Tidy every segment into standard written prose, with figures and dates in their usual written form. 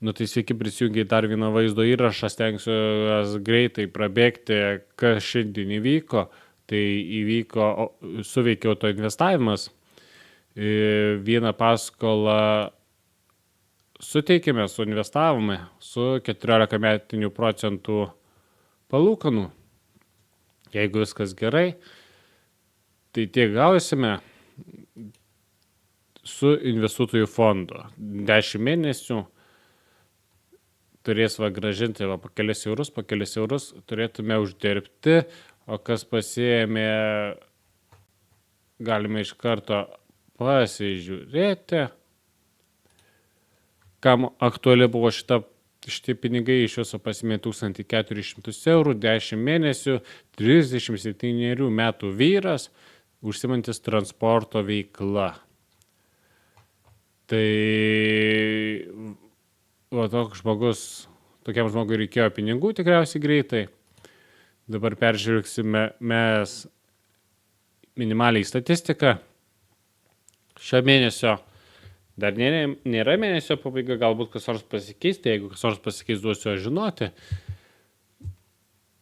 Nu tai sveiki prisijungiai dar vieną vaizdo įrašą, stengsiu greitai prabėgti, kas šiandien įvyko. Tai įvyko, suveikė autoinvestavimas. Vieną paskolą suteikėme, suinvestavome su 14% palūkanų. Jeigu viskas gerai, tai tiek gausime su investuotojų fondo. 10 mėnesių turės grąžinti po kelias eurus turėtume uždirbti, o kas pasiėmė, galime iš karto pasižiūrėti, kam aktuali buvo šitie pinigai, iš viso pasiėmė 1400 eurų, 10 mėnesių, 37 metų vyras, užsimantis transporto veikla. Tai tokiam žmogui reikėjo pinigų tikriausiai greitai. Dabar peržvelgsime mes minimaliai statistiką. Šio mėnesio dar nėra mėnesio pabaiga, galbūt kas nors pasikeis, tai jeigu kas nors pasikeis, duosiu žinoti.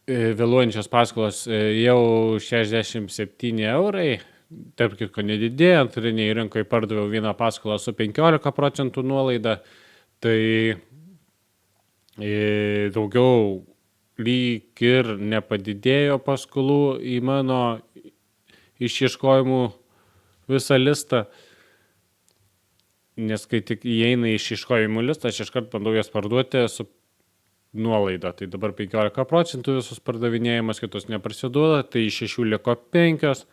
Vėluojančios paskolos jau 67 eurai, tarp kitko nedidėja, antriniai rinkoje pardaviau vieną paskolą su 15% nuolaida, tai daugiau lyg ir nepadidėjo paskolų į mano išieškojimų visą listą, nes kai tik įeina į išieškojimų listą, aš iškart bandau jas parduoti su nuolaida. Tai dabar 15% visus pardavinėjimas, kitos neprasiduoda, tai iš 6 liko 5.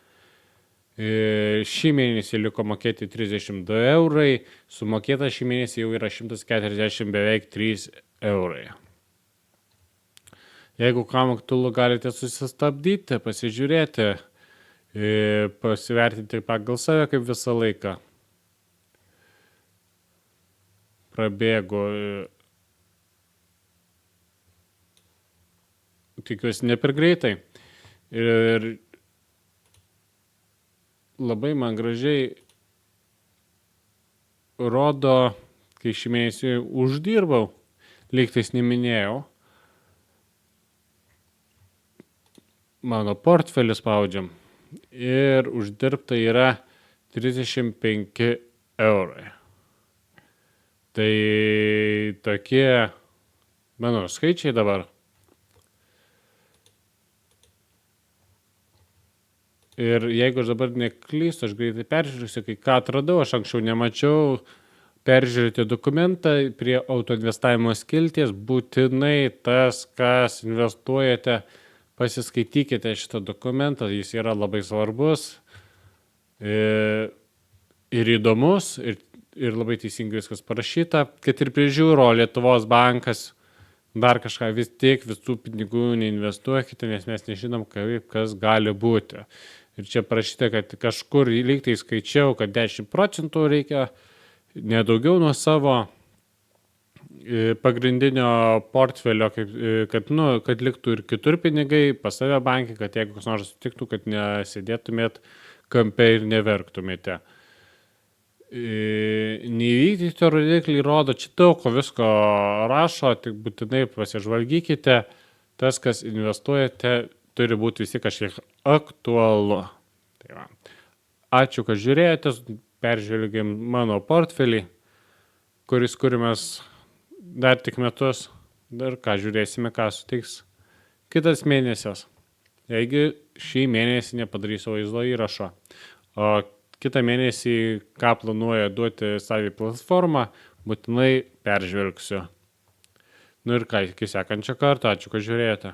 Šį mėnesį liko mokėti 32 eurai, sumokėta šį mėnesį jau yra 140 beveik 3 eurai. Jeigu kam aktualu, galite susistabdyti, pasižiūrėti, pasivertinti pagal save kaip visą laiką. Prabėgo, tikiuosi ne per greitai. Ir labai man gražiai rodo, kai šį mėnesį uždirbau, lygtais neminėjau, mano portfelį spaudžiam ir uždirbta yra 35 eurai. Tai tokie mano skaičiai dabar. Ir jeigu aš dabar neklystu, aš greitai peržiūrėsiu, kai ką atradau, aš anksčiau nemačiau, peržiūrėti dokumentą prie autoinvestavimo skilties, būtinai tas, kas investuojate, pasiskaitykite šitą dokumentą, jis yra labai svarbus ir įdomus, ir labai teisingai viskas parašyta, kad ir prižiūro Lietuvos bankas, dar kažką vis tiek visų pinigų neinvestuokite, nes mes nežinom, kas gali būti. Ir čia parašyta, kad kažkur lygtai skaičiau, kad 10% reikia nedaugiau nuo savo pagrindinio portfelio, kad liktų ir kitur pinigai pas save bankai, kad jeigu kas nors sutiktų, kad nesėdėtumėt kampe ir neverktumėte. Neįvykdyti rodikliai rodo, čia daug visko rašo, tik būtinai pasižvalgykite, tas, kas investuojate, turi būti visi kažkiek aktualu. Tai va. Ačiū, kad žiūrėjote, peržvelgėm mano portfelį, kuris kuriamas dar tik metus, dar ką žiūrėsime, ką suteiks kitas mėnesios. Jeigu šį mėnesį nepadarysiu vaizdo įrašo, o kitą mėnesį, ką planuoja duoti savį platformą, būtinai peržvelgsiu. Nu ir ką, iki sekančio karto, ačiū, kad žiūrėjote.